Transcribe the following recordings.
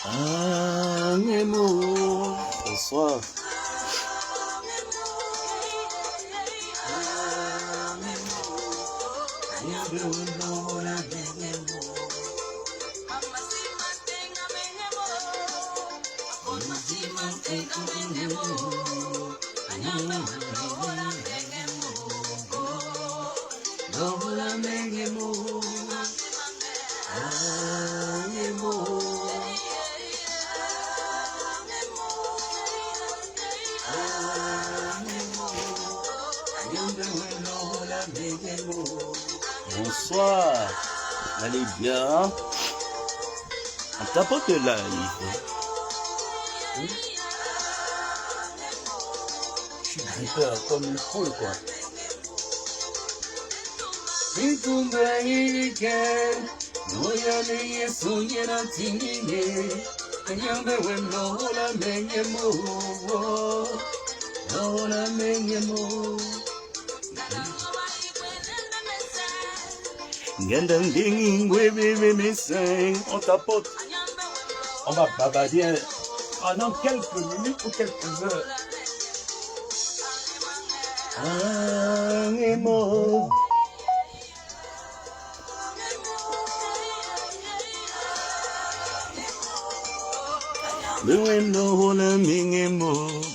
Un amour. Bonsoir. Bonsoir, allez bien. On tapote le live. Je suis grippeur comme une poule quoi. On tapote. On va babader pendant quelques minutes ou quelques heures. Un mot.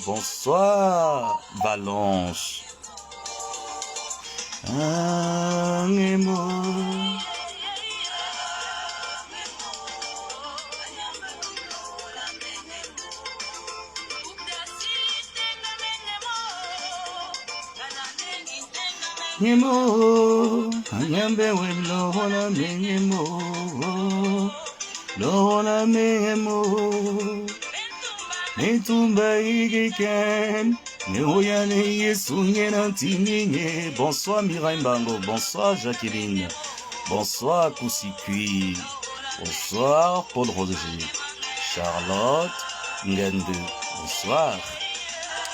Bonsoir, Valence. Un mot. Nemo, anyambe welo hola memo, lola memo, netumba igeken, neoyane yesunye nantinye. Bonsoir Mireille Mbango, bonsoir Jacqueline, bonsoir Koussikui, bonsoir Paul Roger, Charlotte Ngende, bonsoir.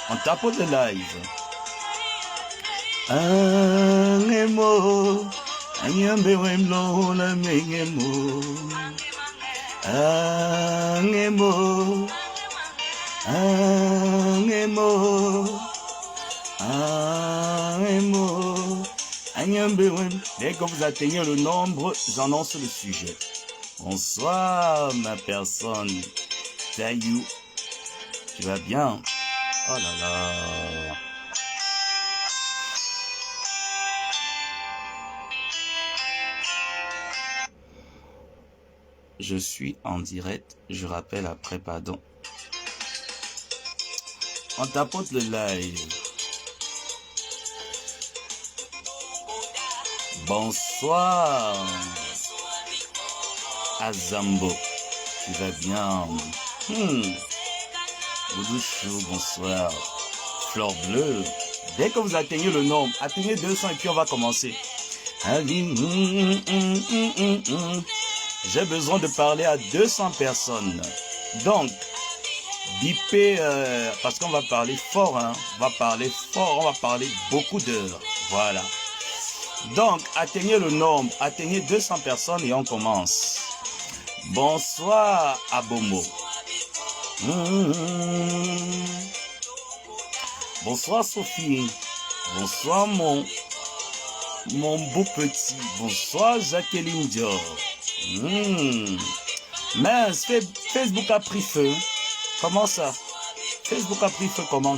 On tapote le live. Un mot, anyambe wemlo la mengemo. Un mot, anyambe wem. Dès que vous atteignez le nombre, j'annonce le sujet. Bonsoir ma personne. Taillou, tu vas bien? Oh là là. Je suis en direct, je rappelle après, pardon. On tapote le live. Bonsoir. Azambo, tu vas bien? Boudouchou, bonsoir. Fleur bleue. Dès que vous atteignez le nombre, atteignez 200 et puis on va commencer. J'ai besoin de parler à 200 personnes. Donc, bipez, parce qu'on va parler fort, hein. On va parler fort, on va parler beaucoup d'heures. Voilà. Donc, atteignez le nombre, atteignez 200 personnes et on commence. Bonsoir, Abomo. Bonsoir, Sophie. Bonsoir, mon beau petit. Bonsoir, Jacqueline Dior. Mince, Facebook a pris feu. Comment ça? Facebook a pris feu comment?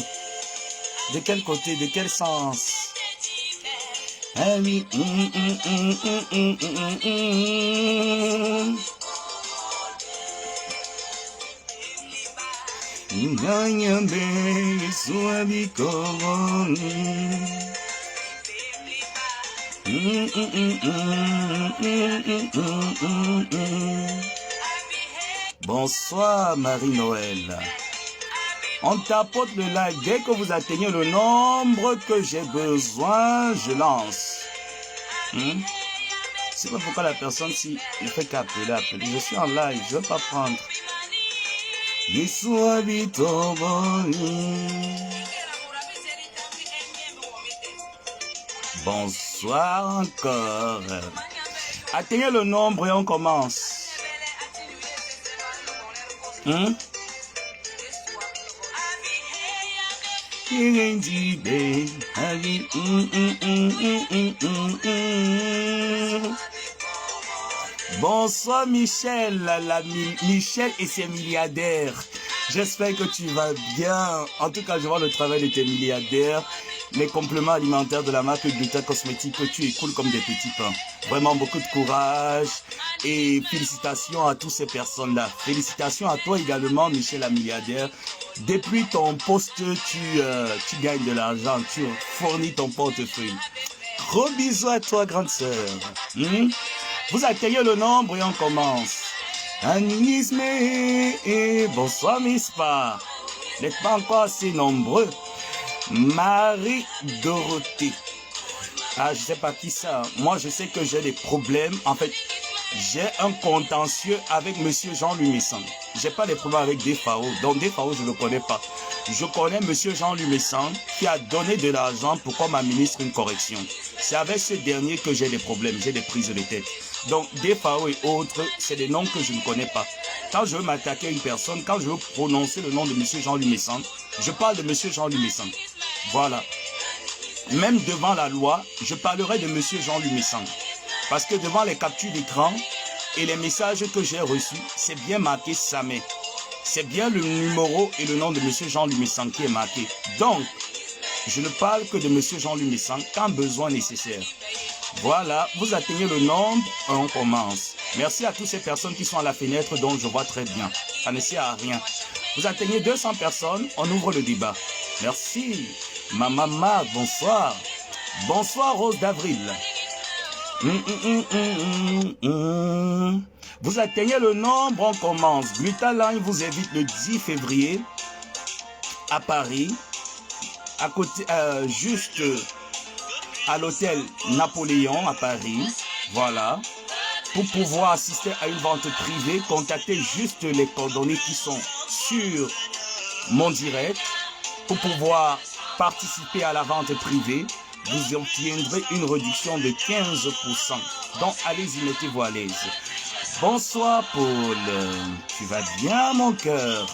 De quel côté? De quel sens? Ah oui. Bonsoir Marie-Noël. On tapote le live. Dès que vous atteignez le nombre que j'ai besoin, je lance. C'est pas pourquoi la personne si ne fait qu'appeler. Je suis en live, je ne vais pas prendre. Bonsoir encore. Atteignez le nombre et on commence. Hum? Bonsoir Michel, Michel et ses milliardaires. J'espère que tu vas bien. En tout cas, je vois le travail de tes milliardaires. Les compléments alimentaires de la marque Gluta Cosmétique, que tu écoules comme des petits pains. Vraiment beaucoup de courage et félicitations à toutes ces personnes-là. Félicitations à toi également, Michel la milliardaire. Depuis ton poste, tu gagnes de l'argent, tu fournis ton portefeuille. Gros bisous à toi, grande sœur. Vous accueillez le nombre et on commence. Anisme, bonsoir Mispa. Vous n'êtes pas encore assez nombreux. Marie-Dorothée. Ah, je sais pas qui ça. Moi, je sais que j'ai des problèmes. En fait, j'ai un contentieux avec Monsieur Jean-Louis Messan. J'ai pas des problèmes avec Defao. Donc Defao, je ne le connais pas. Je connais Monsieur Jean-Louis Messan qui a donné de l'argent pour qu'on m'administre une correction. C'est avec ce dernier que j'ai des problèmes, j'ai des prises de tête. Donc Defao et autres, c'est des noms que je ne connais pas. Quand je veux m'attaquer à une personne, quand je veux prononcer le nom de Monsieur Jean-Louis Messan, je parle de Monsieur Jean-Louis Messan. Voilà. Même devant la loi, je parlerai de Monsieur Jean-Louis Messan. Parce que devant les captures d'écran et les messages que j'ai reçus, c'est bien marqué Samé. C'est bien le numéro et le nom de Monsieur Jean-Louis Messan qui est marqué. Donc, je ne parle que de Monsieur Jean-Louis Messan quand besoin nécessaire. Voilà, vous atteignez le nombre, on commence. Merci à toutes ces personnes qui sont à la fenêtre dont je vois très bien. Ça ne sert à rien. Vous atteignez 200 personnes, on ouvre le débat. Merci. Ma maman, bonsoir. Bonsoir Rose d'Avril. Vous atteignez le nombre, on commence. Glutaline vous invite le 10 février à Paris, à côté, juste à l'hôtel Napoléon à Paris. Voilà. Pour pouvoir assister à une vente privée, contactez juste les coordonnées qui sont sur mon direct pour pouvoir participer à la vente privée. Vous obtiendrez une réduction de 15%. Donc, allez-y, mettez-vous à l'aise. Bonsoir, Paul. Tu vas bien, mon cœur?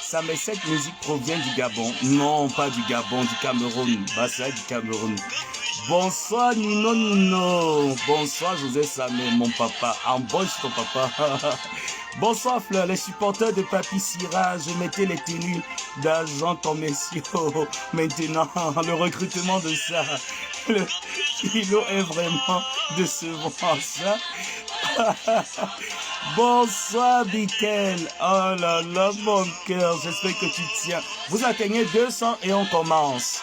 Ça, mais cette musique provient du Gabon. Non, pas du Gabon, du Cameroun. Bah, ça, du Cameroun. Bonsoir, Nino. Bonsoir, José Samé, mon papa. Embauche ton papa. Bonsoir, Fleur. Les supporters de Papi Sira, je mettais les tenues d'agents commerciaux. Maintenant, le recrutement de ça, le kilo est vraiment décevant, ça. Bonsoir, Bikel. Oh là là, mon cœur. J'espère que tu tiens. Vous atteignez 200 et on commence.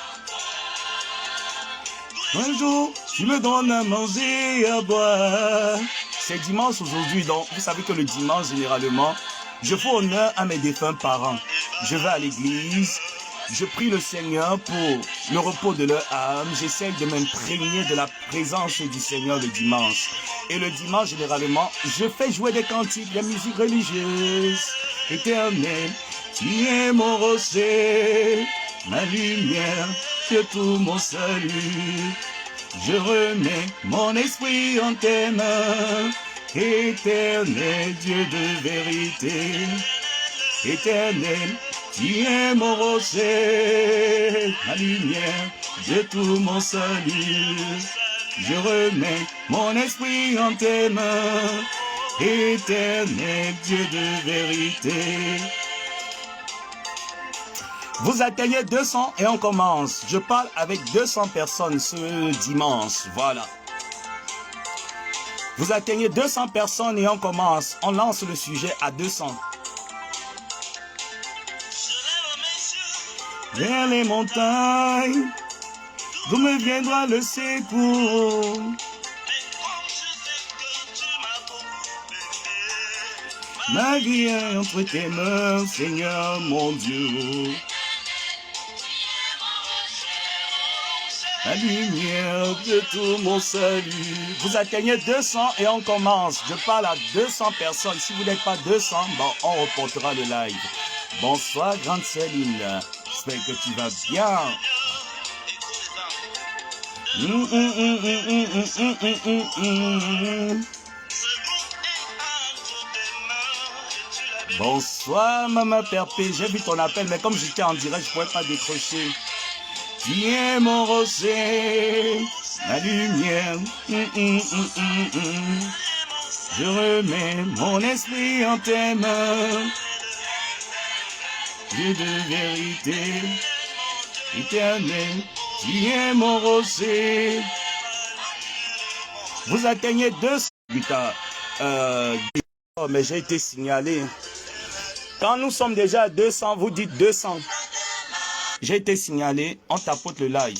Un jour, tu me donnes à manger et à boire. C'est dimanche aujourd'hui, donc vous savez que le dimanche, généralement, je fais honneur à mes défunts parents. Je vais à l'église, je prie le Seigneur pour le repos de leur âme. J'essaie de m'imprégner de la présence du Seigneur le dimanche. Et le dimanche, généralement, je fais jouer des cantiques, des musiques religieuses. Éternel, tu es mon rocher, ma lumière, que tout mon salut. Je remets mon esprit en tes mains, éternel Dieu de vérité. Éternel, tu es mon rocher, ma lumière, de tout mon salut. Je remets mon esprit en tes mains, éternel Dieu de vérité. Vous atteignez 200 et on commence. Je parle avec 200 personnes ce dimanche. Voilà. Vous atteignez 200 personnes et on commence. On lance le sujet à 200. Vers les montagnes, d'où me viendra le secours. Ma vie est entre tes mains, Seigneur mon Dieu. La lumière de tout mon salut. Vous atteignez 200 et on commence. Je parle à 200 personnes. Si vous n'êtes pas 200, bon, on reportera le live. Bonsoir, grande Céline. J'espère que tu vas bien. Bonsoir, maman Perpé. J'ai vu ton appel, mais comme j'étais en direct, je ne pouvais pas décrocher. Tu es mon rosé, la lumière. Je remets mon esprit en tes mains. Dieu de vérité, éternel, tu es mon rosé. Vous atteignez 200 guitares. Mais j'ai été signalé. Quand nous sommes déjà à 200, vous dites 200. J'ai été signalé, on tapote le live.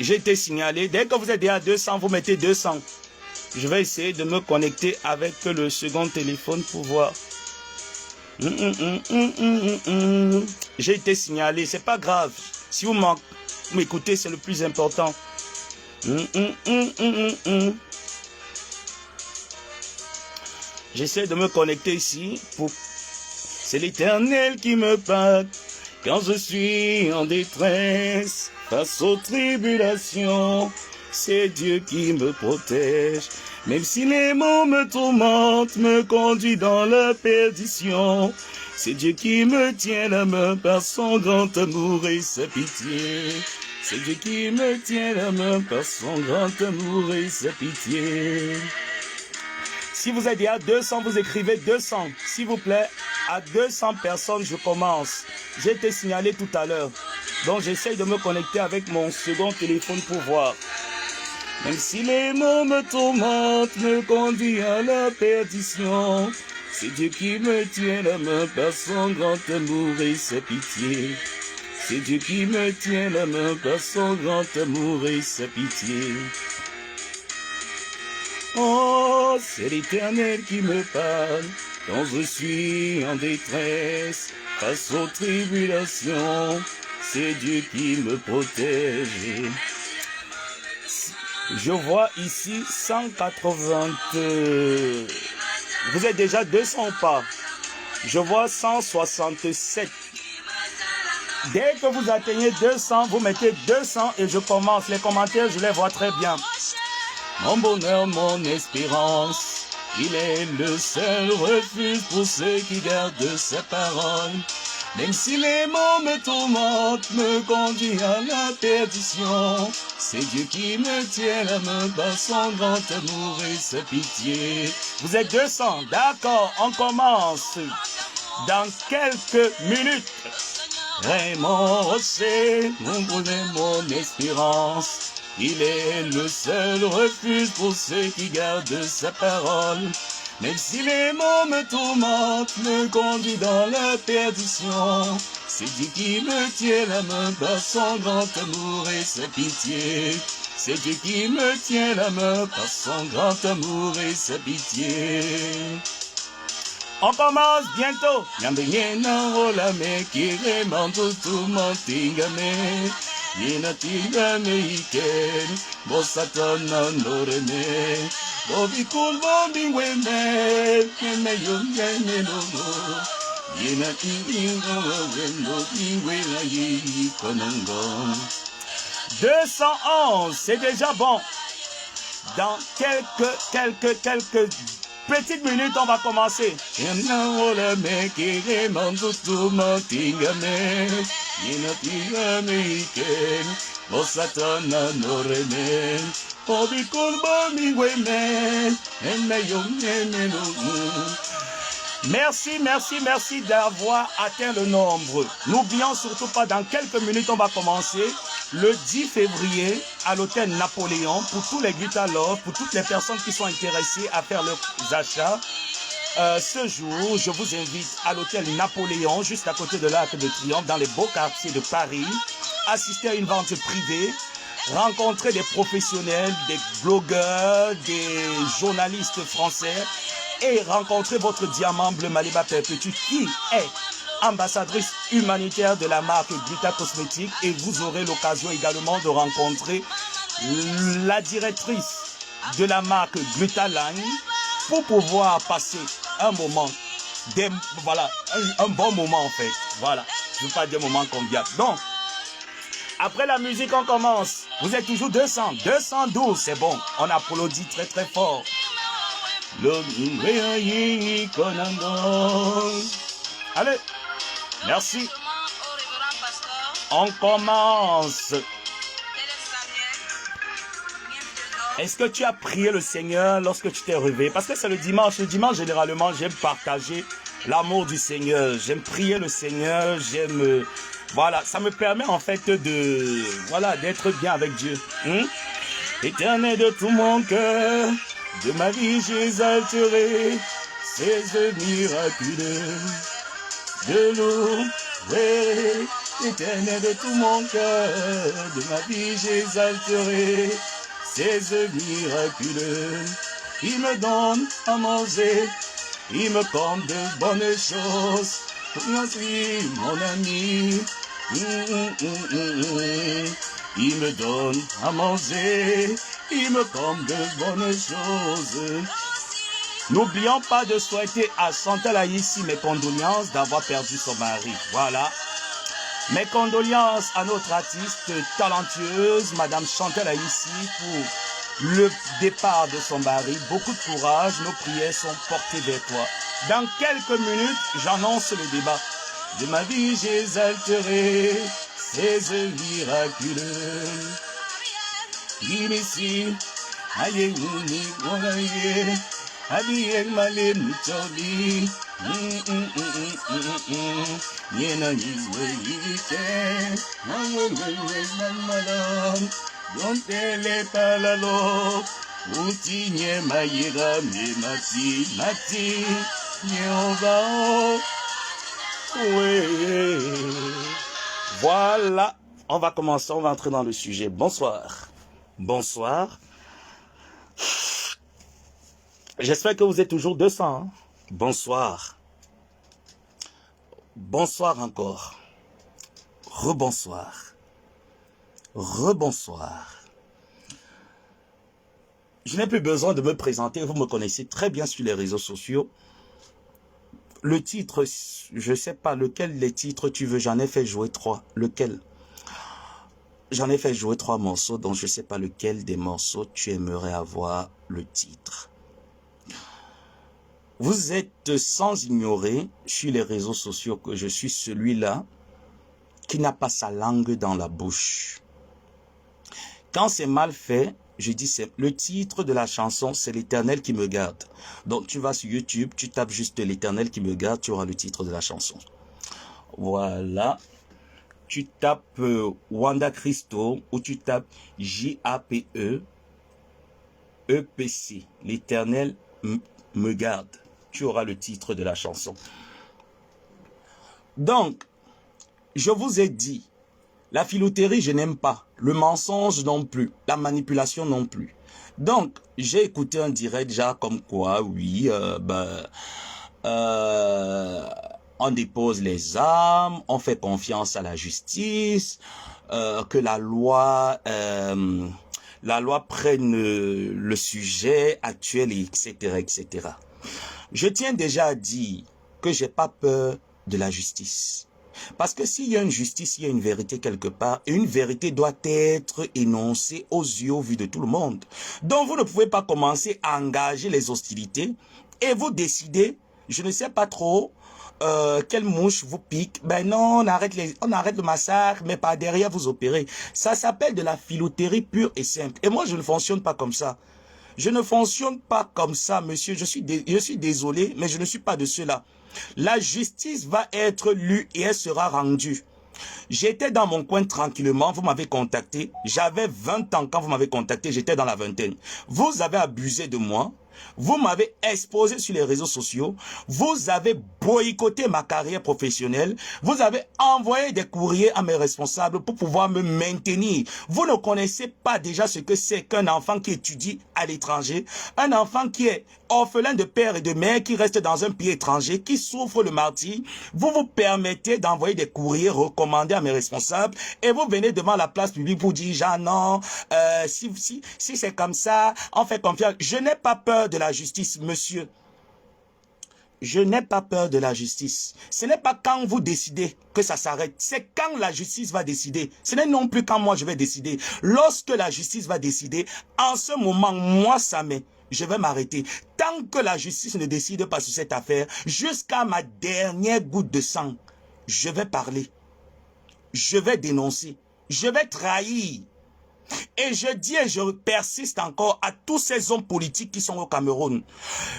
J'ai été signalé. Dès que vous êtes déjà à 200, vous mettez 200. Je vais essayer de me connecter avec le second téléphone pour voir. J'ai été signalé, c'est pas grave. Si vous m'écoutez, c'est le plus important. J'essaie de me connecter ici. C'est l'Éternel qui me parle quand je suis en détresse face aux tribulations. C'est Dieu qui me protège. Même si les mots me tourmentent, me conduit dans la perdition. C'est Dieu qui me tient la main par son grand amour et sa pitié. C'est Dieu qui me tient la main par son grand amour et sa pitié. Si vous êtes à 200, vous écrivez 200. S'il vous plaît, à 200 personnes, je commence. J'ai été signalé tout à l'heure. Donc, j'essaie de me connecter avec mon second téléphone pour voir. Même si les mots me tourmentent, me conduit à la perdition. C'est Dieu qui me tient la main par son grand amour et sa pitié. C'est Dieu qui me tient la main par son grand amour et sa pitié. Oh, c'est l'Éternel qui me parle quand je suis en détresse face aux tribulations. C'est Dieu qui me protège. Je vois ici 180. Vous êtes déjà 200 ou pas? Je vois 167. Dès que vous atteignez 200, vous mettez 200 et je commence. Les commentaires, je les vois très bien. Mon bonheur, mon espérance, il est le seul refuge pour ceux qui gardent sa parole. Même si les mots me tourmentent, me conduit à la perdition, c'est Dieu qui me tient la main par son grand amour et sa pitié. Vous êtes 200, d'accord, on commence dans quelques minutes. Raymond Rossé, mon bonheur, mon espérance, il est le seul refuge pour ceux qui gardent sa parole. Même si les mots me tourmentent, me conduit dans la perdition, c'est Dieu qui me tient la main par son grand amour et sa pitié. C'est Dieu qui me tient la main par son grand amour et sa pitié. On commence bientôt. Yena tinga meiken, bosatana norene, bobi kulbombi weme, keme yongene nomo. Yena tinga wendo wela yi konongo. 211, c'est déjà bon. Dans quelques petites minutes, on va commencer. Merci d'avoir atteint le nombre. N'oublions surtout pas, dans quelques minutes, on va commencer le 10 février à l'hôtel Napoléon pour tous les Guitar Love, pour toutes les personnes qui sont intéressées à faire leurs achats. Ce jour, je vous invite à l'hôtel Napoléon, juste à côté de l'Arc de Triomphe, dans les beaux quartiers de Paris. Assister à une vente privée, rencontrer des professionnels, des blogueurs, des journalistes français et rencontrer votre diamant bleu Maliba Perpétue qui est ambassadrice humanitaire de la marque Glita Cosmétique, et vous aurez l'occasion également de rencontrer la directrice de la marque Glita Line pour pouvoir passer un moment, un bon moment en fait. Voilà, je ne veux pas dire moment convivial. Donc, Après la musique, on commence. Vous êtes toujours 200, 212, c'est bon. On applaudit très très fort. Allez, merci. On commence. Est-ce que tu as prié le Seigneur lorsque tu t'es réveillé? Parce que c'est le dimanche. Le dimanche, généralement, j'aime partager l'amour du Seigneur. J'aime prier le Seigneur. J'aime... Voilà, ça me permet en fait de... Voilà, d'être bien avec Dieu. Éternel de tout mon cœur, de ma vie j'exalterai ses œuvres miraculeuses. De louer, éternel de tout mon cœur, de ma vie j'exalterai ses œuvres miraculeuses. Il me donne à manger, il me comble de bonnes choses. Je suis mon ami. Il me donne à manger, il me comble de bonnes choses. N'oublions pas de souhaiter à Chantal Aïssi mes condoléances d'avoir perdu son mari. Voilà. Mes condoléances à notre artiste talentueuse, Madame Chantal Aïssi, pour le départ de son mari. Beaucoup de courage, nos prières sont portées vers toi. Dans quelques minutes, j'annonce le débat. De ma vie, j'exalterai ses œuvres miraculeuses. Ici, aïe, aïe, malé, mutoli. Yena, yite, madame, don't tell palalo. Outinye maïra, me mati, nyova. Oui. Voilà, on va commencer, on va entrer dans le sujet. Bonsoir. Bonsoir. J'espère que vous êtes toujours 200. Hein? Bonsoir. Bonsoir encore. Rebonsoir. Rebonsoir. Je n'ai plus besoin de me présenter, vous me connaissez très bien sur les réseaux sociaux. Le titre, je ne sais pas lequel des titres tu veux, j'en ai fait jouer 3. Lequel? J'en ai fait jouer 3 morceaux, donc je ne sais pas lequel des morceaux tu aimerais avoir le titre. Vous êtes sans ignorer sur les réseaux sociaux que je suis celui-là qui n'a pas sa langue dans la bouche. Quand c'est mal fait, je dis c'est le titre de la chanson, c'est l'Éternel qui me garde. Donc tu vas sur YouTube, tu tapes juste l'Éternel qui me garde, tu auras le titre de la chanson. Voilà. Tu tapes Wanda Christo ou tu tapes J-A-P-E E-P-C. L'Éternel me garde. Tu auras le titre de la chanson. Donc, je vous ai dit, la filouterie, je n'aime pas. Le mensonge non plus. La manipulation non plus. Donc, j'ai écouté un direct genre comme quoi, oui, on dépose les armes, on fait confiance à la justice, que la loi prenne le sujet actuel, etc., etc. Je tiens déjà à dire que j'ai pas peur de la justice. Parce que s'il y a une justice, il y a une vérité quelque part. Et une vérité doit être énoncée aux yeux, au vu de tout le monde. Donc vous ne pouvez pas commencer à engager les hostilités et vous décidez, je ne sais pas trop, quelle mouche vous pique. Ben non, on arrête le massacre, mais par derrière vous opérez. Ça s'appelle de la filouterie pure et simple. Et moi, je ne fonctionne pas comme ça. Je ne fonctionne pas comme ça, monsieur. Je suis désolé, mais je ne suis pas de ceux-là. La justice va être lue et elle sera rendue. J'étais dans mon coin tranquillement, vous m'avez contacté. J'avais 20 ans quand vous m'avez contacté, j'étais dans la vingtaine. Vous avez abusé de moi. Vous m'avez exposé sur les réseaux sociaux. Vous avez boycotté ma carrière professionnelle. Vous avez envoyé des courriers à mes responsables pour pouvoir me maintenir. Vous ne connaissez pas déjà ce que c'est qu'un enfant qui étudie à l'étranger. Un enfant qui est orphelin de père et de mère, qui reste dans un pays étranger, qui souffre le martyre. Vous vous permettez d'envoyer des courriers recommandés à mes responsables et vous venez devant la place publique pour dire, genre non, si c'est comme ça, on fait confiance. Je n'ai pas peur de la justice, monsieur. Je n'ai pas peur de la justice. Ce n'est pas quand vous décidez que ça s'arrête. C'est quand la justice va décider. Ce n'est non plus quand moi je vais décider. Lorsque la justice va décider, en ce moment, moi, Samé, je vais m'arrêter. Tant que la justice ne décide pas sur cette affaire, jusqu'à ma dernière goutte de sang, je vais parler. Je vais dénoncer. Je vais trahir. Et je dis et je persiste encore à tous ces hommes politiques qui sont au Cameroun.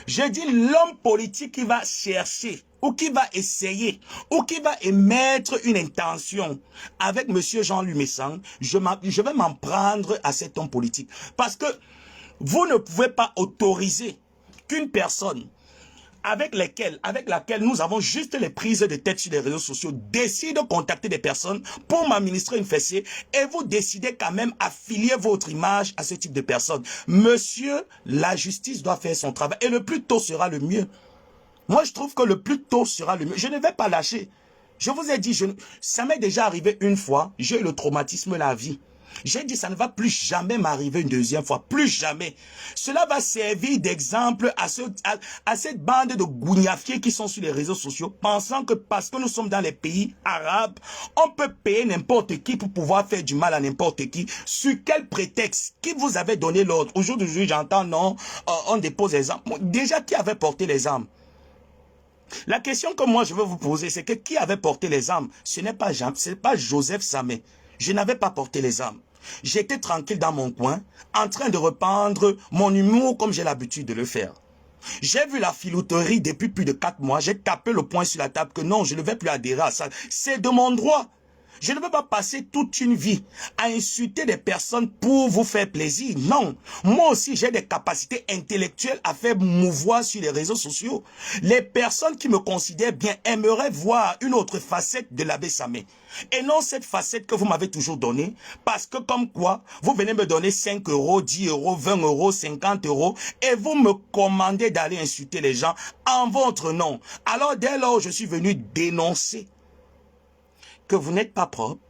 Je dis l'homme politique qui va chercher ou qui va essayer ou qui va émettre une intention avec M. Jean-Luc Messang, je vais m'en prendre à cet homme politique. Parce que vous ne pouvez pas autoriser qu'une personne avec laquelle nous avons juste les prises de tête sur les réseaux sociaux, décide de contacter des personnes pour m'administrer une fessée et vous décidez quand même affilier votre image à ce type de personnes. Monsieur, la justice doit faire son travail et le plus tôt sera le mieux. Moi, je trouve que le plus tôt sera le mieux. Je ne vais pas lâcher. Je vous ai dit, ça m'est déjà arrivé une fois, j'ai eu le traumatisme de la vie. J'ai dit, ça ne va plus jamais m'arriver une deuxième fois. Plus jamais. Cela va servir d'exemple à cette bande de gougnafiers qui sont sur les réseaux sociaux, pensant que parce que nous sommes dans les pays arabes, on peut payer n'importe qui pour pouvoir faire du mal à n'importe qui. Sur quel prétexte? Qui vous avait donné l'ordre? Aujourd'hui, j'entends, non, on dépose les armes. Déjà, qui avait porté les armes? La question que moi je veux vous poser, c'est que qui avait porté les armes? Ce n'est pas Joseph Samé. Je n'avais pas porté les armes. J'étais tranquille dans mon coin, en train de reprendre mon humour comme j'ai l'habitude de le faire. J'ai vu la filouterie depuis plus de 4 mois. J'ai tapé le poing sur la table que non, je ne vais plus adhérer à ça. C'est de mon droit. Je ne veux pas passer toute une vie à insulter des personnes pour vous faire plaisir. Non. Moi aussi, j'ai des capacités intellectuelles à faire mouvoir sur les réseaux sociaux. Les personnes qui me considèrent bien aimeraient voir une autre facette de l'abbé Samé. Et non cette facette que vous m'avez toujours donnée. Parce que comme quoi, vous venez me donner 5 euros, 10 euros, 20 euros, 50 euros. Et vous me commandez d'aller insulter les gens en votre nom. Alors dès lors, je suis venu dénoncer que vous n'êtes pas propre,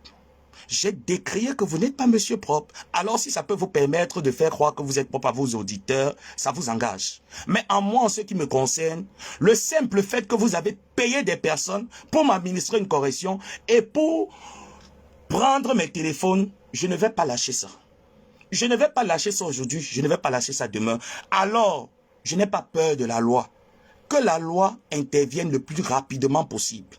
j'ai décrié que vous n'êtes pas monsieur propre. Alors si ça peut vous permettre de faire croire que vous êtes propre à vos auditeurs, ça vous engage. Mais en moi, en ce qui me concerne, le simple fait que vous avez payé des personnes pour m'administrer une correction et pour prendre mes téléphones, je ne vais pas lâcher ça. Je ne vais pas lâcher ça aujourd'hui, je ne vais pas lâcher ça demain. Alors, je n'ai pas peur de la loi. Que la loi intervienne le plus rapidement possible.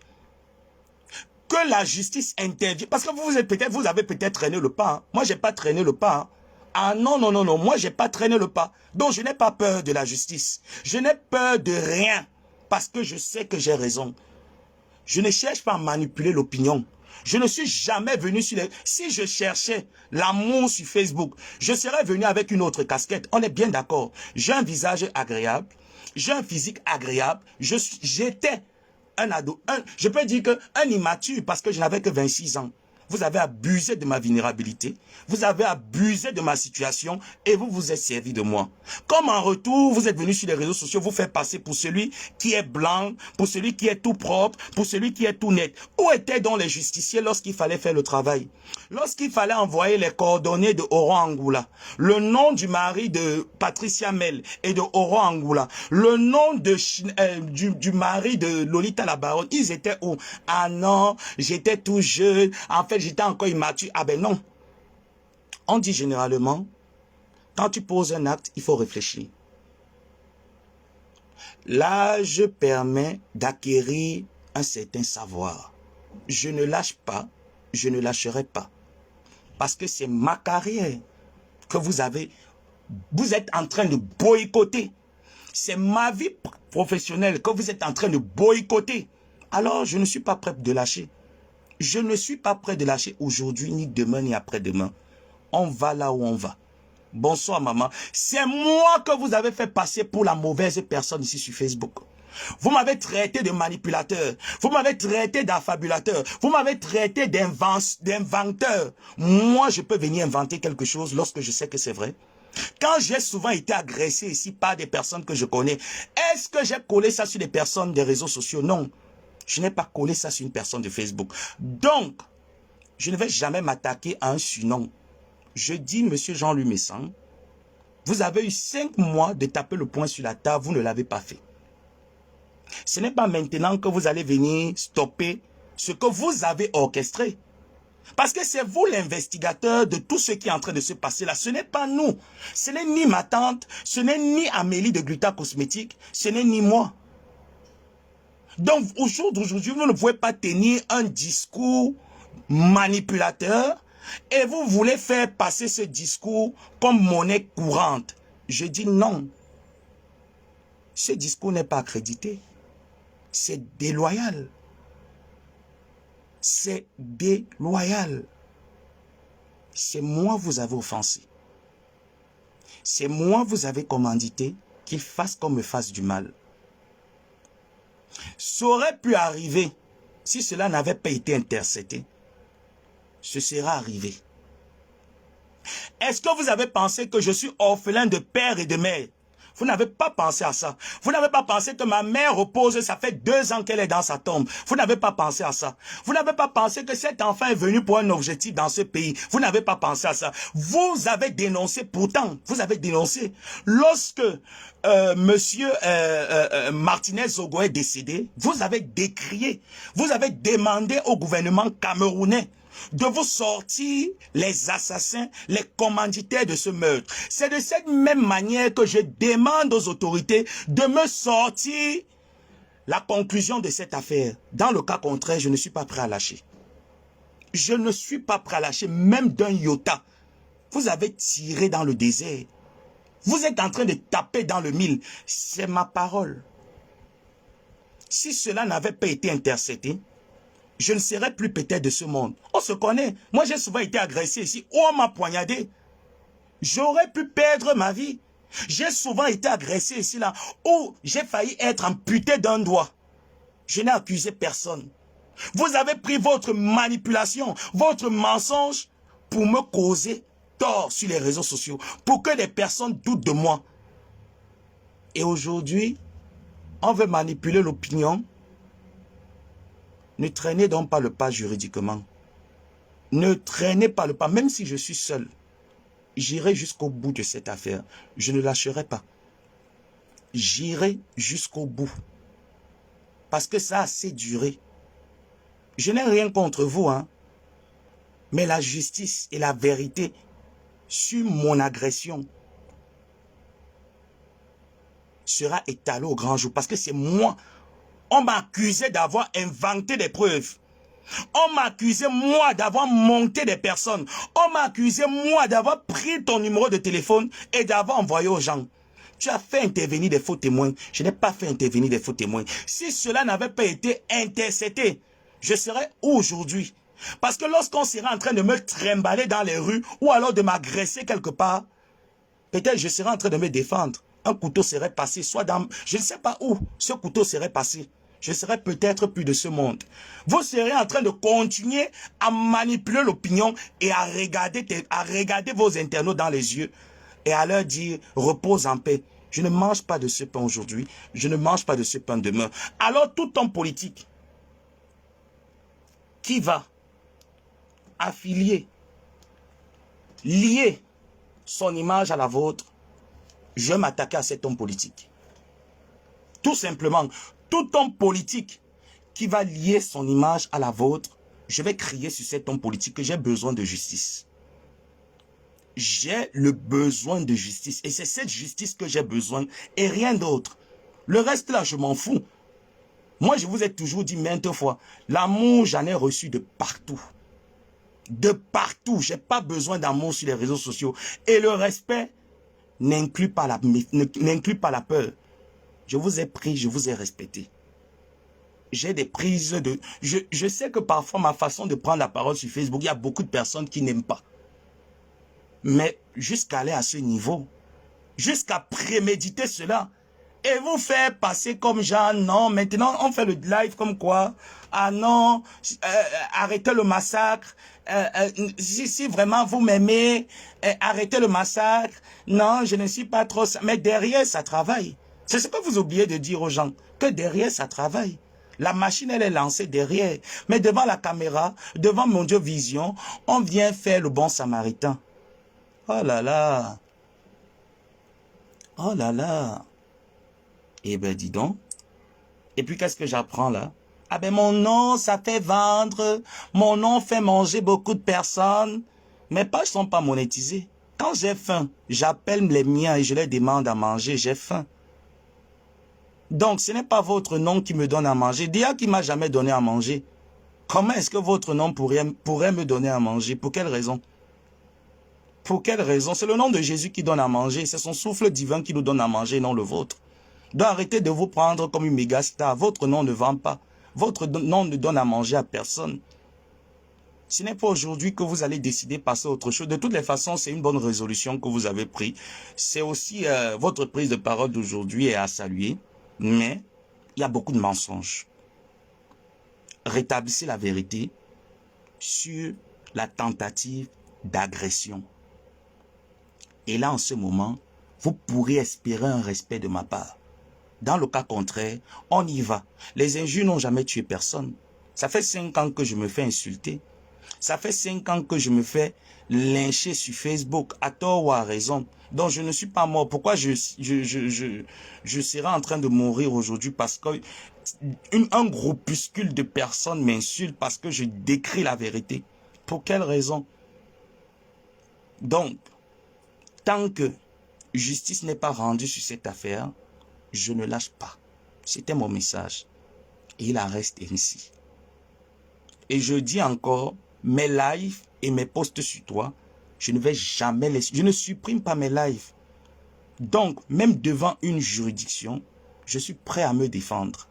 Que la justice intervienne. Parce que vous avez peut-être traîné le pas. Hein. Moi, j'ai pas traîné le pas. Hein. Ah non, non, non, non. Moi, j'ai pas traîné le pas. Donc, je n'ai pas peur de la justice. Je n'ai peur de rien. Parce que je sais que j'ai raison. Je ne cherche pas à manipuler l'opinion. Je ne suis jamais venu sur les... Si je cherchais l'amour sur Facebook, je serais venu avec une autre casquette. On est bien d'accord. J'ai un visage agréable. J'ai un physique agréable. J'étais un ado, je peux dire qu'un immature parce que je n'avais que 26 ans. Vous avez abusé de ma vulnérabilité, vous avez abusé de ma situation et vous vous êtes servi de moi. Comme en retour, vous êtes venu sur les réseaux sociaux vous faire passer pour celui qui est blanc, pour celui qui est tout propre, pour celui qui est tout net. Où étaient donc les justiciers lorsqu'il fallait faire le travail? Lorsqu'il fallait envoyer les coordonnées de Oro Angoula, le nom du mari de Patricia Mel et de Oro Angoula, le nom de, du mari de Lolita la Baronne, ils étaient où? Ah non, j'étais tout jeune, en fait j'étais encore immature. Ah ben non. On dit généralement, quand tu poses un acte, il faut réfléchir. L'âge permet d'acquérir un certain savoir. Je ne lâche pas, je ne lâcherai pas. Parce que c'est ma carrière que vous êtes en train de boycotter. C'est ma vie professionnelle que vous êtes en train de boycotter. Alors, je ne suis pas prêt de lâcher. Je ne suis pas prêt de lâcher aujourd'hui, ni demain, ni après-demain. On va là où on va. Bonsoir, maman. C'est moi que vous avez fait passer pour la mauvaise personne ici sur Facebook. Vous m'avez traité de manipulateur. Vous m'avez traité d'affabulateur. Vous m'avez traité d'inventeur. Moi, je peux venir inventer quelque chose lorsque je sais que c'est vrai. Quand j'ai souvent été agressé ici par des personnes que je connais, est-ce que j'ai collé ça sur des personnes des réseaux sociaux? Non. Je n'ai pas collé ça sur une personne de Facebook. Donc, je ne vais jamais m'attaquer à un surnom. Je dis, monsieur Jean-Luc Messang, vous avez eu 5 mois de taper le poing sur la table, vous ne l'avez pas fait. Ce n'est pas maintenant que vous allez venir stopper ce que vous avez orchestré. Parce que c'est vous l'investigateur de tout ce qui est en train de se passer là. Ce n'est pas nous. Ce n'est ni ma tante, ce n'est ni Amélie de Gluta Cosmétique, ce n'est ni moi. Donc, au jour d'aujourd'hui, vous ne pouvez pas tenir un discours manipulateur et vous voulez faire passer ce discours comme monnaie courante. Je dis non. Ce discours n'est pas accrédité. C'est déloyal. C'est déloyal. C'est moi vous avez offensé. C'est moi vous avez commandité qu'il fasse comme me fasse du mal. Ça aurait pu arriver si cela n'avait pas été intercepté. Ce sera arrivé. Est-ce que vous avez pensé que je suis orphelin de père et de mère? Vous n'avez pas pensé à ça. Vous n'avez pas pensé que ma mère repose, ça fait 2 ans qu'elle est dans sa tombe. Vous n'avez pas pensé à ça. Vous n'avez pas pensé que cet enfant est venu pour un objectif dans ce pays. Vous n'avez pas pensé à ça. Vous avez dénoncé, pourtant, vous avez dénoncé. Lorsque monsieur Martinez Zogo est décédé, vous avez décrié, vous avez demandé au gouvernement camerounais de vous sortir les assassins, les commanditaires de ce meurtre. C'est de cette même manière que je demande aux autorités de me sortir la conclusion de cette affaire. Dans le cas contraire, je ne suis pas prêt à lâcher. Je ne suis pas prêt à lâcher, même d'un iota. Vous avez tiré dans le désert. Vous êtes en train de taper dans le mille. C'est ma parole. Si cela n'avait pas été intercepté, je ne serais plus peut-être de ce monde. On se connaît. Moi, j'ai souvent été agressé ici. On m'a poignardé. J'aurais pu perdre ma vie. J'ai souvent été agressé ici, là, où j'ai failli être amputé d'un doigt. Je n'ai accusé personne. Vous avez pris votre manipulation, votre mensonge pour me causer tort sur les réseaux sociaux, pour que les personnes doutent de moi. Et aujourd'hui, on veut manipuler l'opinion. Ne traînez donc pas le pas juridiquement. Ne traînez pas le pas, même si je suis seul. J'irai jusqu'au bout de cette affaire. Je ne lâcherai pas. J'irai jusqu'au bout. Parce que ça a assez duré. Je n'ai rien contre vous, hein. Mais la justice et la vérité sur mon agression sera étalée au grand jour. Parce que c'est moi. On m'a accusé d'avoir inventé des preuves. On m'a accusé, moi, d'avoir monté des personnes. On m'a accusé, moi, d'avoir pris ton numéro de téléphone et d'avoir envoyé aux gens. Tu as fait intervenir des faux témoins. Je n'ai pas fait intervenir des faux témoins. Si cela n'avait pas été intercepté, je serais où aujourd'hui? Parce que lorsqu'on serait en train de me trimballer dans les rues ou alors de m'agresser quelque part, peut-être je serais en train de me défendre. Un couteau serait passé, soit dans... Je ne sais pas où ce couteau serait passé. Je serais peut-être plus de ce monde. Vous serez en train de continuer à manipuler l'opinion et à regarder vos internautes dans les yeux et à leur dire « repose en paix ». Je ne mange pas de ce pain aujourd'hui. Je ne mange pas de ce pain demain. Alors tout homme politique qui va affilier, lier son image à la vôtre, je vais m'attaquer à cet homme politique. Tout simplement, tout homme politique qui va lier son image à la vôtre, je vais crier sur cet homme politique que j'ai besoin de justice. J'ai le besoin de justice. Et c'est cette justice que j'ai besoin et rien d'autre. Le reste là, je m'en fous. Moi, je vous ai toujours dit maintes fois, l'amour, j'en ai reçu de partout. De partout. Je n'ai pas besoin d'amour sur les réseaux sociaux. Et le respect n'inclut pas la peur. Je vous ai pris, je vous ai respecté. J'ai des prises de... Je sais que parfois, ma façon de prendre la parole sur Facebook, il y a beaucoup de personnes qui n'aiment pas. Mais jusqu'à aller à ce niveau, jusqu'à préméditer cela, et vous faire passer comme genre, non, maintenant on fait le live comme quoi, ah non, arrêtez le massacre, si vraiment vous m'aimez, arrêtez le massacre, non, je ne suis pas trop... Mais derrière, ça travaille. C'est ce que vous oubliez de dire aux gens, que derrière, ça travaille. La machine, elle est lancée derrière. Mais devant la caméra, devant mon Dieu Vision, on vient faire le bon samaritain. Oh là là. Oh là là. Eh bien, dis donc, Et puis, qu'est-ce que j'apprends là? Ah ben, mon nom, ça fait vendre. Mon nom fait manger beaucoup de personnes. Mes pages ne sont pas monétisées. Quand j'ai faim, j'appelle les miens et je leur demande à manger. J'ai faim. Donc, ce n'est pas votre nom qui me donne à manger. Dia qui m'a jamais donné à manger. Comment est-ce que votre nom pourrait me donner à manger? Pour quelle raison? Pour quelle raison? C'est le nom de Jésus qui donne à manger. C'est son souffle divin qui nous donne à manger, non le vôtre. Donc arrêtez de vous prendre comme une méga star. Votre nom ne vend pas. Votre nom ne donne à manger à personne. Ce n'est pas aujourd'hui que vous allez décider de passer à autre chose. De toutes les façons, c'est une bonne résolution que vous avez prise. C'est aussi votre prise de parole d'aujourd'hui est à saluer. Mais il y a beaucoup de mensonges. Rétablissez la vérité sur la tentative d'agression. Et là, en ce moment, vous pourrez espérer un respect de ma part. Dans le cas contraire, on y va. Les injures n'ont jamais tué personne. Ça fait 5 ans que je me fais insulter. Ça fait 5 ans que je me fais lyncher sur Facebook, à tort ou à raison. Donc je ne suis pas mort. Pourquoi je serai en train de mourir aujourd'hui parce qu'un groupuscule de personnes m'insulte parce que je décris la vérité? Pour quelle raison? Donc, tant que justice n'est pas rendue sur cette affaire, je ne lâche pas. C'était mon message. Et il en reste ainsi. Et je dis encore, mes lives et mes posts sur toi, je ne vais jamais les... Je ne supprime pas mes lives. Donc, même devant une juridiction, je suis prêt à me défendre.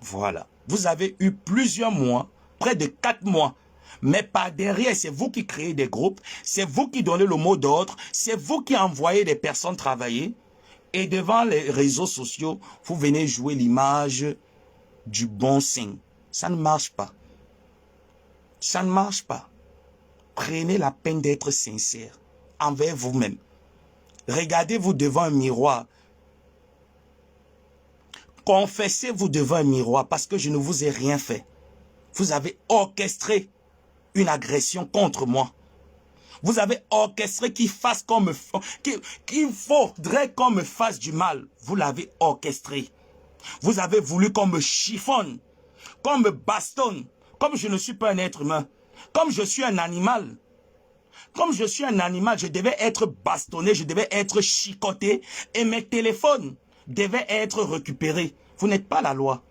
Voilà. Vous avez eu plusieurs mois, près de 4 mois. Mais par derrière, c'est vous qui créez des groupes, c'est vous qui donnez le mot d'ordre, c'est vous qui envoyez des personnes travailler. Et devant les réseaux sociaux, vous venez jouer l'image du bon signe. Ça ne marche pas. Ça ne marche pas. Prenez la peine d'être sincère envers vous-même. Regardez-vous devant un miroir. Confessez-vous devant un miroir parce que je ne vous ai rien fait. Vous avez orchestré une agression contre moi. Vous avez orchestré qu'il faudrait qu'on me fasse du mal. Vous l'avez orchestré. Vous avez voulu qu'on me chiffonne, qu'on me bastonne, comme je ne suis pas un être humain, comme je suis un animal. Comme je suis un animal, je devais être bastonné, je devais être chicoté et mes téléphones devaient être récupérés. Vous n'êtes pas la loi.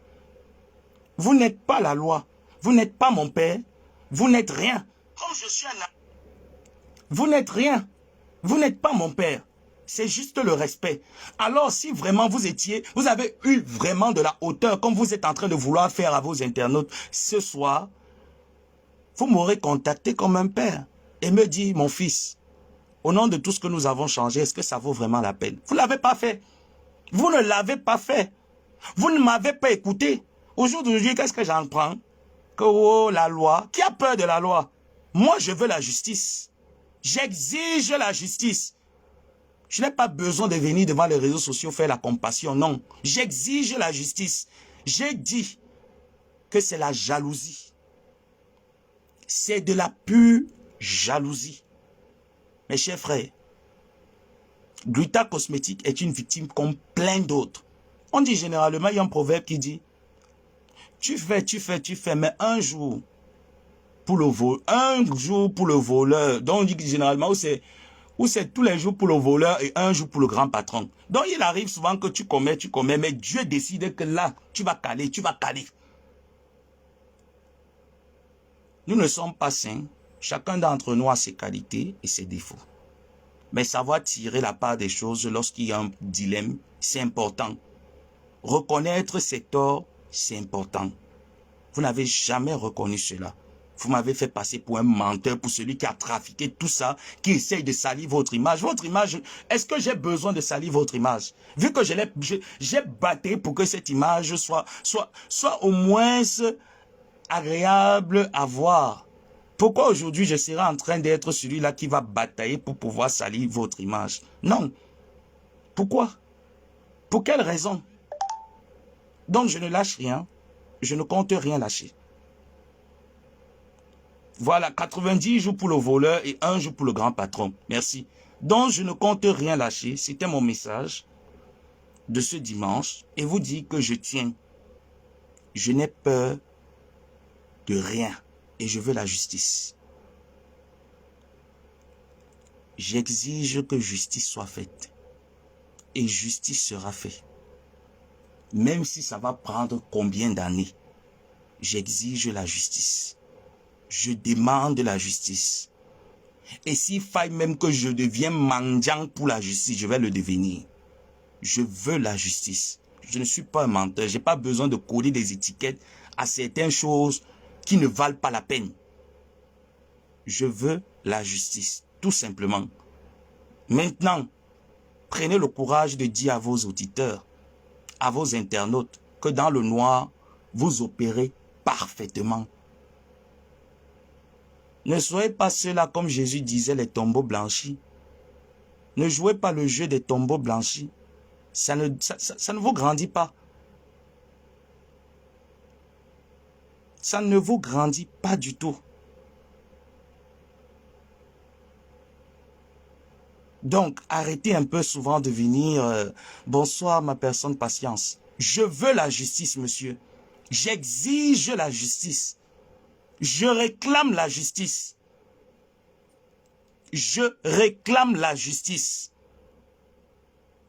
Vous n'êtes pas la loi. Vous n'êtes pas mon père. Vous n'êtes rien. Comme je suis un animal. Vous n'êtes rien. Vous n'êtes pas mon père. C'est juste le respect. Alors si vraiment vous avez eu vraiment de la hauteur, comme vous êtes en train de vouloir faire à vos internautes ce soir, vous m'aurez contacté comme un père et me dit, mon fils, au nom de tout ce que nous avons changé, est-ce que ça vaut vraiment la peine? Vous ne l'avez pas fait. Vous ne l'avez pas fait. Vous ne m'avez pas écouté. Aujourd'hui, qu'est-ce que j'en prends? Que oh, la loi. Qui a peur de la loi? Moi, je veux la justice. J'exige la justice. Je n'ai pas besoin de venir devant les réseaux sociaux faire la compassion. Non, j'exige la justice. J'ai dit que c'est la jalousie. C'est de la pure jalousie. Mes chers frères, Gluta Cosmétique est une victime comme plein d'autres. On dit généralement, il y a un proverbe qui dit, tu fais, mais un jour pour le vol, un jour pour le voleur. Donc on dit que généralement, où c'est tous les jours pour le voleur et un jour pour le grand patron. Donc il arrive souvent que tu commets, mais Dieu décide que là, tu vas caler. Nous ne sommes pas saints. Chacun d'entre nous a ses qualités et ses défauts. Mais savoir tirer la part des choses lorsqu'il y a un dilemme, c'est important. Reconnaître ses torts, c'est important. Vous n'avez jamais reconnu cela. Vous m'avez fait passer pour un menteur, pour celui qui a trafiqué tout ça, qui essaye de salir votre image. Votre image, est-ce que j'ai besoin de salir votre image? Vu que j'ai battu pour que cette image soit au moins agréable à voir. Pourquoi aujourd'hui je serai en train d'être celui-là qui va batailler pour pouvoir salir votre image? Non. Pourquoi? Pour quelle raison? Donc je ne lâche rien. Je ne compte rien lâcher. Voilà, 90 jours pour le voleur et 1 jour pour le grand patron. Merci. Donc je ne compte rien lâcher. C'était mon message. de ce dimanche et vous dire que je tiens. Je n'ai peur de rien et je veux la justice. J'exige que justice soit faite et justice sera faite. Même si ça va prendre combien d'années, j'exige la justice. Je demande la justice. Et s'il faille même que je devienne mendiant pour la justice, je vais le devenir. Je veux la justice. Je ne suis pas un menteur. Je n'ai pas besoin de coller des étiquettes à certaines choses qui ne valent pas la peine. Je veux la justice, tout simplement. Maintenant, prenez le courage de dire à vos auditeurs, à vos internautes, que dans le noir, vous opérez parfaitement. Ne soyez pas ceux-là, comme Jésus disait, les tombeaux blanchis. Ne jouez pas le jeu des tombeaux blanchis. Ça ne vous grandit pas. Ça ne vous grandit pas du tout. Donc, arrêtez un peu souvent de venir. Bonsoir, ma personne, patience. Je veux la justice, monsieur. J'exige la justice. Je réclame la justice. Je réclame la justice.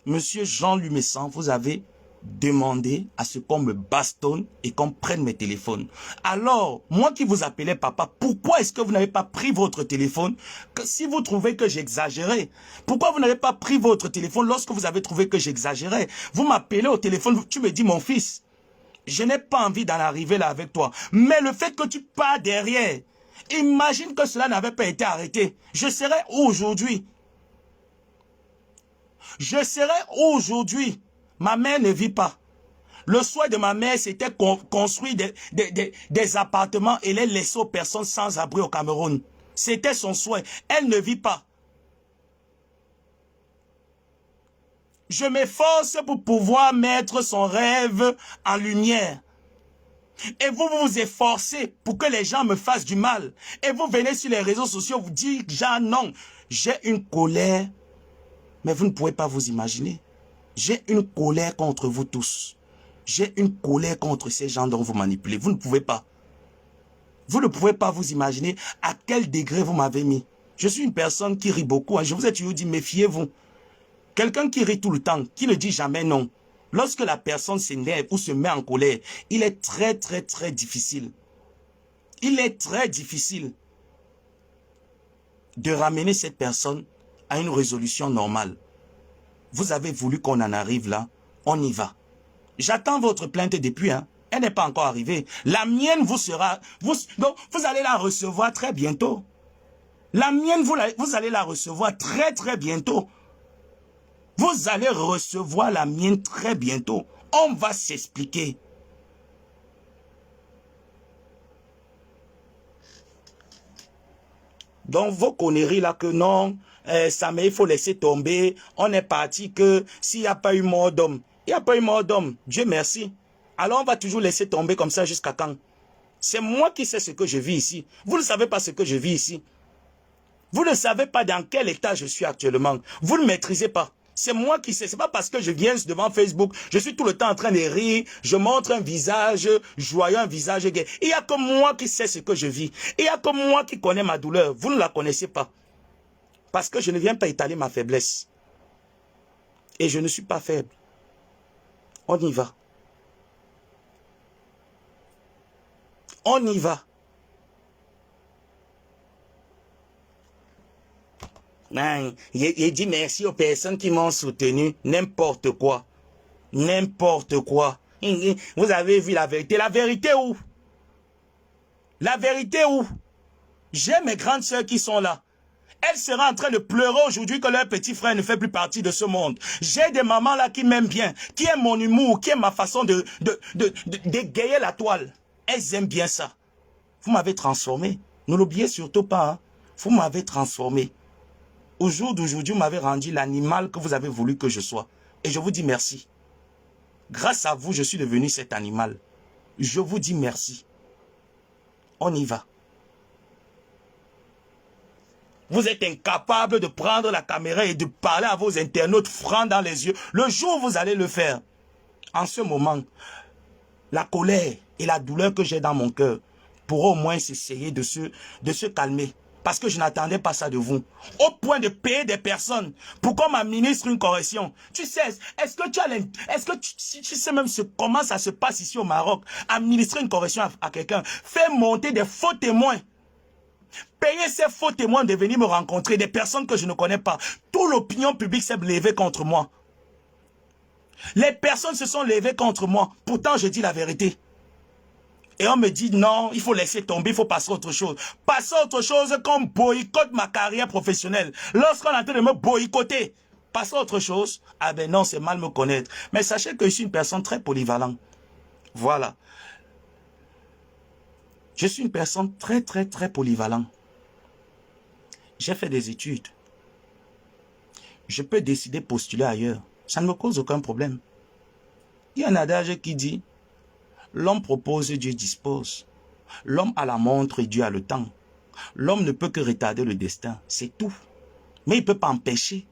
Monsieur Jean-Louis Messan, vous avez demandé à ce qu'on me bastonne et qu'on prenne mes téléphones. Alors, moi qui vous appelais papa, pourquoi est-ce que vous n'avez pas pris votre téléphone? Que si vous trouvez que j'exagérais, pourquoi vous n'avez pas pris votre téléphone lorsque vous avez trouvé que j'exagérais? Vous m'appelez au téléphone, tu me dis mon fils, je n'ai pas envie d'en arriver là avec toi. Mais le fait que tu pars derrière, imagine que cela n'avait pas été arrêté. Je serais où aujourd'hui? Je serais où aujourd'hui? Ma mère ne vit pas. Le souhait de ma mère, c'était construire des appartements et les laisser aux personnes sans abri au Cameroun. C'était son souhait. Elle ne vit pas. Je m'efforce pour pouvoir mettre son rêve en lumière. Et vous vous efforcez pour que les gens me fassent du mal. Et vous venez sur les réseaux sociaux, vous dites, Jean, non, j'ai une colère. Mais vous ne pouvez pas vous imaginer. J'ai une colère contre vous tous. J'ai une colère contre ces gens dont vous manipulez. Vous ne pouvez pas. Vous ne pouvez pas vous imaginer à quel degré vous m'avez mis. Je suis une personne qui rit beaucoup. Je vous ai toujours dit, méfiez-vous. Quelqu'un qui rit tout le temps, qui ne dit jamais non. Lorsque la personne s'énerve ou se met en colère, il est très difficile. Il est très difficile de ramener cette personne à une résolution normale. Vous avez voulu qu'on en arrive là, on y va. J'attends votre plainte depuis, hein. Elle n'est pas encore arrivée. La mienne vous sera... donc, vous allez la recevoir très bientôt. La mienne, vous allez la recevoir très bientôt. Vous allez recevoir la mienne très bientôt. On va s'expliquer. Donc, vos conneries là que non, ça mais il faut laisser tomber. On est parti que s'il n'y a pas eu mort d'homme, il n'y a pas eu mort d'homme. Dieu merci. Alors, on va toujours laisser tomber comme ça jusqu'à quand? C'est moi qui sais ce que je vis ici. Vous ne savez pas ce que je vis ici. Vous ne savez pas dans quel état je suis actuellement. Vous ne maîtrisez pas. C'est moi qui sais. C'est pas parce que je viens devant Facebook, je suis tout le temps en train de rire, je montre un visage joyeux, un visage gai. Il n'y a que moi qui sais ce que je vis. Il n'y a que moi qui connais ma douleur. Vous ne la connaissez pas. Parce que je ne viens pas étaler ma faiblesse. Et je ne suis pas faible. On y va. On y va. Il dit merci aux personnes qui m'ont soutenu. N'importe quoi. N'importe quoi. Vous avez vu la vérité. La vérité où? La vérité où? J'ai mes grandes sœurs qui sont là. Elles seraient en train de pleurer aujourd'hui que leur petit frère ne fait plus partie de ce monde. J'ai des mamans là qui m'aiment bien, qui aiment mon humour, qui aiment ma façon d'égayer la toile. Elles aiment bien ça. Vous m'avez transformé. Ne l'oubliez surtout pas. Hein. Vous m'avez transformé. Au jour d'aujourd'hui, vous m'avez rendu l'animal que vous avez voulu que je sois. Et je vous dis merci. Grâce à vous, je suis devenu cet animal. Je vous dis merci. On y va. Vous êtes incapable de prendre la caméra et de parler à vos internautes francs dans les yeux. Le jour où vous allez le faire, en ce moment, la colère et la douleur que j'ai dans mon cœur pourront au moins essayer de se calmer. Parce que je n'attendais pas ça de vous. Au point de payer des personnes pour qu'on m'administre une correction. Tu sais, est-ce que tu sais même comment ça se passe ici au Maroc? Administrer une correction à quelqu'un. Faire monter des faux témoins. Payer ces faux témoins de venir me rencontrer. Des personnes que je ne connais pas. Toute l'opinion publique s'est levée contre moi. Les personnes se sont levées contre moi. Pourtant, je dis la vérité. Et on me dit non, il faut laisser tomber, il faut passer à autre chose. Passer à autre chose comme boycotte ma carrière professionnelle. Lorsqu'on est en train de me boycotter, passer à autre chose, ah ben non, c'est mal me connaître. Mais sachez que je suis une personne très polyvalente. Voilà. Je suis une personne très polyvalente. J'ai fait des études. Je peux décider de postuler ailleurs. Ça ne me cause aucun problème. Il y a un adage qui dit: l'homme propose, Dieu dispose. L'homme a la montre et Dieu a le temps. L'homme ne peut que retarder le destin, c'est tout. Mais il ne peut pas empêcher.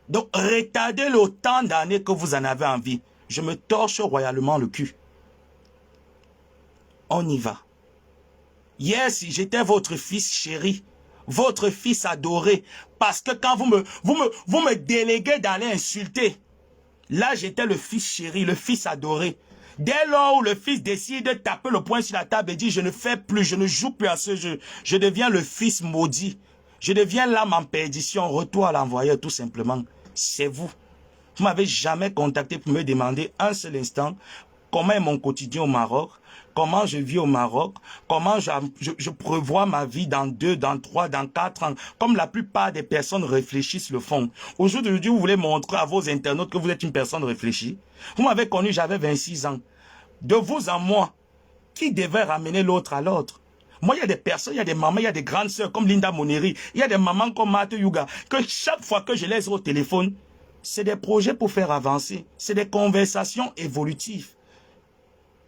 Donc, retardez le temps d'années que vous en avez envie. Je me torche royalement le cul. On y va. Hier, si j'étais votre fils chéri, votre fils adoré, parce que quand vous me déléguez d'aller insulter, là, j'étais le fils chéri, le fils adoré. Dès lors où le fils décide de taper le poing sur la table et dit: je ne fais plus, je ne joue plus à ce jeu, je deviens le fils maudit. Je deviens l'âme en perdition, retour à l'envoyeur tout simplement. C'est vous. Vous m'avez jamais contacté pour me demander un seul instant comment est mon quotidien au Maroc, comment je vis au Maroc, comment je prévois ma vie dans 2, dans 3, dans 4 ans, comme la plupart des personnes réfléchissent le font. Aujourd'hui, vous voulez montrer à vos internautes que vous êtes une personne réfléchie. Vous m'avez connu, j'avais 26 ans. De vous à moi, qui devait ramener l'autre à l'autre? Moi, il y a des personnes, il y a des mamans, il y a des grandes sœurs comme Linda Moneri, il y a des mamans comme Mate Yuga, que chaque fois que je les ai au téléphone, c'est des projets pour faire avancer, c'est des conversations évolutives.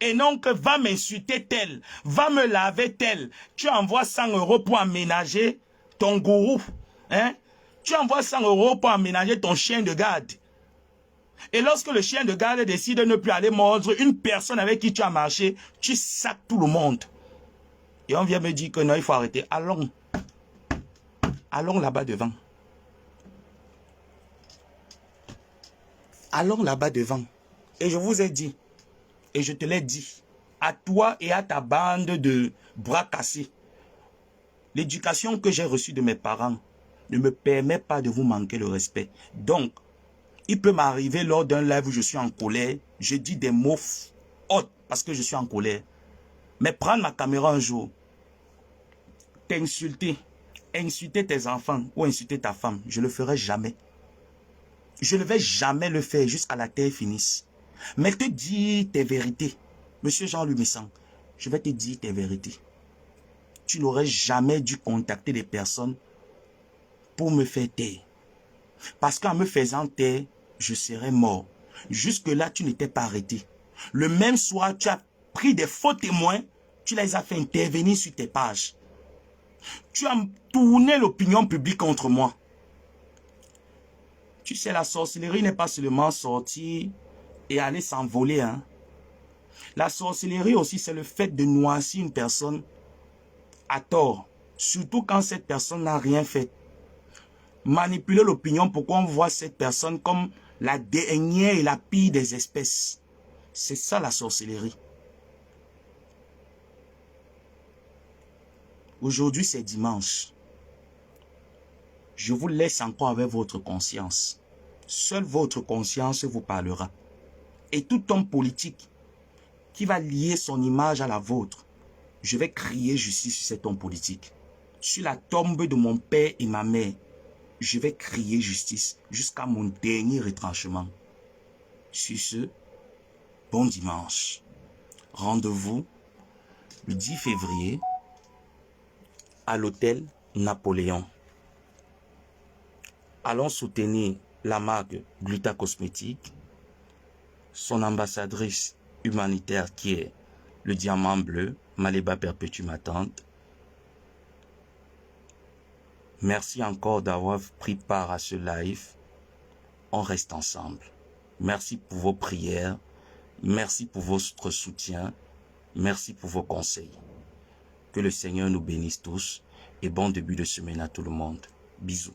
Et non que va m'insulter tel, va me laver tel. Tu envoies 100 € pour aménager ton gourou. Hein? Tu envoies 100 € pour aménager ton chien de garde. Et lorsque le chien de garde décide de ne plus aller mordre une personne avec qui tu as marché, tu sacs tout le monde. Et on vient me dire que non, il faut arrêter. Allons. Allons là-bas devant. Allons là-bas devant. Et je vous ai dit, et je te l'ai dit, à toi et à ta bande de bras cassés, l'éducation que j'ai reçue de mes parents ne me permet pas de vous manquer le respect. Donc, il peut m'arriver lors d'un live où je suis en colère, je dis des mots hautes parce que je suis en colère. Mais prendre ma caméra un jour, t'insulter, insulter tes enfants ou insulter ta femme, je ne le ferai jamais. Je ne vais jamais le faire jusqu'à la terre finisse. Mais te dire tes vérités, Monsieur Jean-Louis Messang, je vais te dire tes vérités. Tu n'aurais jamais dû contacter des personnes pour me faire taire. Parce qu'en me faisant taire, je serais mort. Jusque-là, tu n'étais pas arrêté. Le même soir, tu as pris des faux témoins, tu les as fait intervenir sur tes pages. Tu as tourné l'opinion publique contre moi. Tu sais, la sorcellerie n'est pas seulement sortir et aller s'envoler. Hein. La sorcellerie aussi, c'est le fait de noircir une personne à tort. Surtout quand cette personne n'a rien fait. Manipuler l'opinion pour qu'on voit cette personne comme la dernière et la pire des espèces. C'est ça la sorcellerie. Aujourd'hui, c'est dimanche. Je vous laisse encore avec votre conscience. Seule votre conscience vous parlera. Et tout homme politique qui va lier son image à la vôtre, je vais crier justice sur cet homme politique. Sur la tombe de mon père et ma mère, je vais crier justice jusqu'à mon dernier retranchement. Sur ce, bon dimanche. Rendez-vous le 10 février à l'hôtel Napoléon. Allons soutenir la marque Gluta Cosmétique, son ambassadrice humanitaire qui est le diamant bleu, Maléba Perpétue ma tante. Merci encore d'avoir pris part à ce live. On reste ensemble. Merci pour vos prières. Merci pour votre soutien. Merci pour vos conseils. Que le Seigneur nous bénisse tous et bon début de semaine à tout le monde. Bisous.